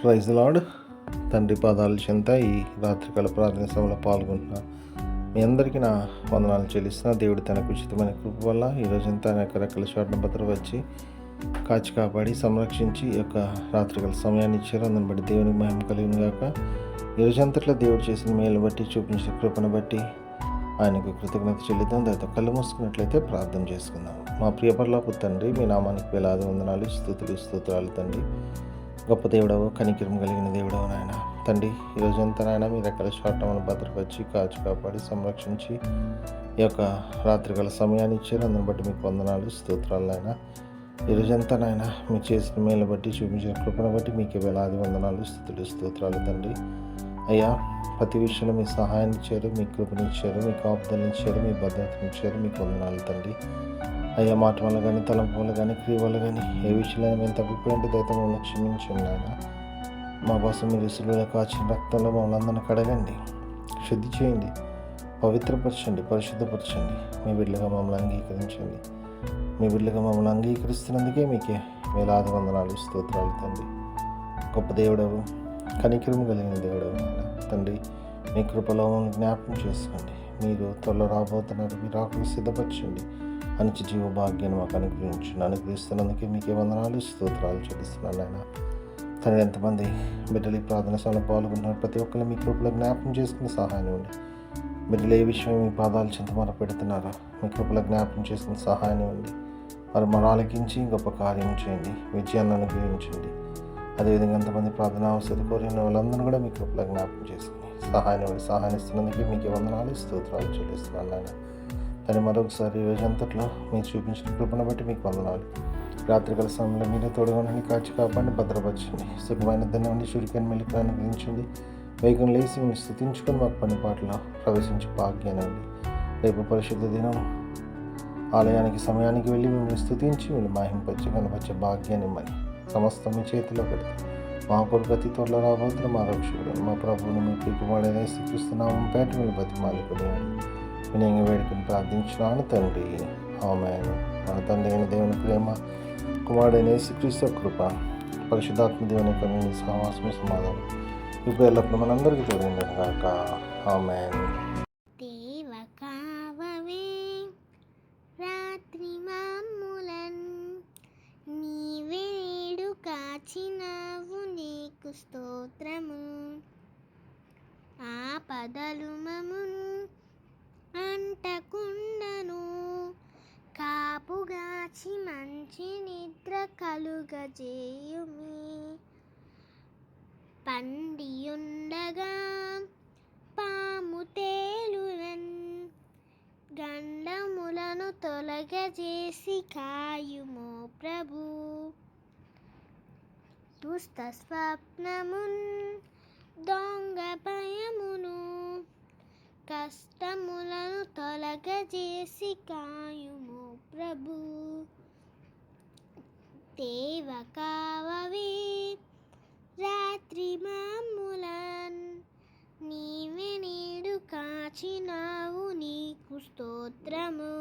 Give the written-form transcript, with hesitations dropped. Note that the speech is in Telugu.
Praise lord. తండ్రి పాదాల చెంత ఈ రాత్రికాల ప్రార్థన సభలో పాల్గొంటున్నా మీ అందరికీ నా వందనాలు చెల్లిస్తున్నా. దేవుడు తనకు ఉచితమైన కృప వల్ల ఈరోజంతా ఆయన యొక్క రెక్కల చాటున భద్రపరిచి కాచి కాపాడి సంరక్షించి ఈ యొక్క రాత్రికాల సమయాన్ని ఇచ్చారు. అందుని బట్టి దేవునికి మహిమ కలిగిన గాక. ఈరోజంతట్లో దేవుడు చేసిన మేలు బట్టి చూపించిన కృపను బట్టి ఆయనకు కృతజ్ఞత చెల్లిద్దాం. దాంతో కళ్ళు మూసుకున్నట్లయితే ప్రార్థన చేసుకుందాం. మా ప్రియ పరలోకపు తండ్రి, మీ నామానికి వేలాది వందనాలు, స్తోత్రాలు తండ్రి. గొప్ప దేవుడవు, కనికరం కలిగిన దేవుడవు నాయన. తండ్రి, ఈరోజంతా నాయన మీ రెక్కల చాటును భద్రపరిచి కాచి కాపాడి సంరక్షించి ఈ యొక్క రాత్రికాల సమయాన్ని ఇచ్చారు. అందుని బట్టి మీకు వందనాలు, స్తోత్రాలు నాయన. ఈరోజంతా నాయన మీరు చేసిన మేలు బట్టి చూపించిన కృపను బట్టి మీకు వేలాది వందనాలు, స్తోత్రాలు తండ్రి. అయ్యా, ప్రతి విషయంలో మీ సహాయాన్ని ఇచ్చారు, మీ కృపనిచ్చారు, మీ కాపుదలను ఇచ్చారు, మీ భద్రతను ఇచ్చారు. మీకు వందనాలు తండ్రి. అయ్యా, మాట వల్ల కానీ, తలంపు వల్ల కానీ, క్రియ వల్ల కానీ ఏ విషయంలో మేము తప్పిపోయింటే దయతో మమ్మల్ని క్షమించండి నాయన. మా కోసం మీరు ఇసులులో కాచిన రక్తంలో మమ్మల్ని అందరిని కడగండి, శుద్ధి చేయండి, పవిత్రపరచండి, పరిశుద్ధపరచండి. మీ బిడ్డలుగా మమ్మల్ని అంగీకరించండి. మీ బిడ్డలుగా మమ్మల్ని అంగీకరిస్తున్నందుకే మీకే వేలాది వందనాలు, స్తోత్రాలు తండ్రి. గొప్ప దేవుడవు, కనికరం కలిగిన దేవుడవు నాయన. తండ్రి, మీ కృపలో మమ్మల్ని జ్ఞాపకం చేసుకోండి. మీరు త్వరలో రాబోతున్నారు, మీరు ఆకులు సిద్ధపరచండి. మంచి జీవ భాగ్యాన్ని మాకు అనుగ్రహిస్తున్నందుకే మీకే వందనాలు, స్తోత్రాలు చెల్లిస్తున్నాను నాయన. తండ్రి, ఎంతమంది బిడ్డలు ఈ ప్రార్థన సభలో పాల్గొంటున్నారు, ప్రతి ఒక్కరిని మీ కృపలో జ్ఞాపకం చేసుకుని సహాయం ఇవ్వండి. బిడ్డలు ఏ విషయం మీ పాదాలు చెంత పెడుతున్నారో మీ కృపలో జ్ఞాపకం చేసుకుని సహాయం ఇవ్వండి. మరి మన ఆలకించి గొప్ప కార్యం చేయండి, విజయాన్ని అనుగ్రహించండి. అదేవిధంగా ఎంతమంది ప్రార్థన అవసరం కోరిన వాళ్ళందరూ కూడా మీ కృపలో జ్ఞాపకం చేసుకుని సహాయం ఇస్తున్నందుకే మీకే వందనాలు, స్తోత్రాలు చెల్లిస్తున్నాను నాయన. కానీ మరొకసారి ఈరోజంతట్లో మీరు చూపించిన కృపను బట్టి మీకు వందనాలు. రాత్రికాల సమయంలో మీరే తోడుగానని కాచి కాపాడి భద్రపరచండి. సుఖమైన ధన్యవండి చురికని మెలుకుని అనుగ్రహించండి. వేగం లేచి మీరు స్థుతించుకొని మాకు పని పాటలో ప్రవేశించి భాగ్యానండి. రేపు పరిశుద్ధ దినం ఆలయానికి సమయానికి వెళ్ళి మిమ్మల్ని స్థుతించి మీరు మహింపచ్చి కనపరిచే భాగ్యాన్ని ఇమ్మని సమస్తం మీ చేతిలో పెడితే మా కొరకు అతి త్వరలో రాబోతున్న మా రక్షకుడు మా ప్రభువుని మీ ప్రియకుమారుడైన యేసుక్రీస్తునామం పేట మీరు బతిమాలుకుని వినయంగా వేడుకని ప్రార్థించినాను తండ్రి, ఆమేన్. మన తండ్రి అయిన దేవుని ప్రేమ, కుమారుడైన యేసుక్రీస్తు కృప, పరిశుద్ధాత్మ దేవుని యొక్క సహవాసము సమాధానం ఇప్పుడు ఎల్లప్పుడు మనందరికీ తోడైంది కాక. ఆమేన్. స్తోత్రము ఆపదలు మమును అంటకుండను, కాపుగాచి మంచి నిద్ర కలుగజేయుమి. పండియుండగా పాము తేలునన్, గండములను తొలగజేసి కాయుమో ప్రభు. దుష్ట స్వప్నమున్ దొంగ భయమును, కష్టములను తొలగజేసి కాయుము ప్రభు. దేవ కావవే రాత్రి మమ్ములన్, నీవే నేడు కాచినావు, నీకు స్తోత్రము.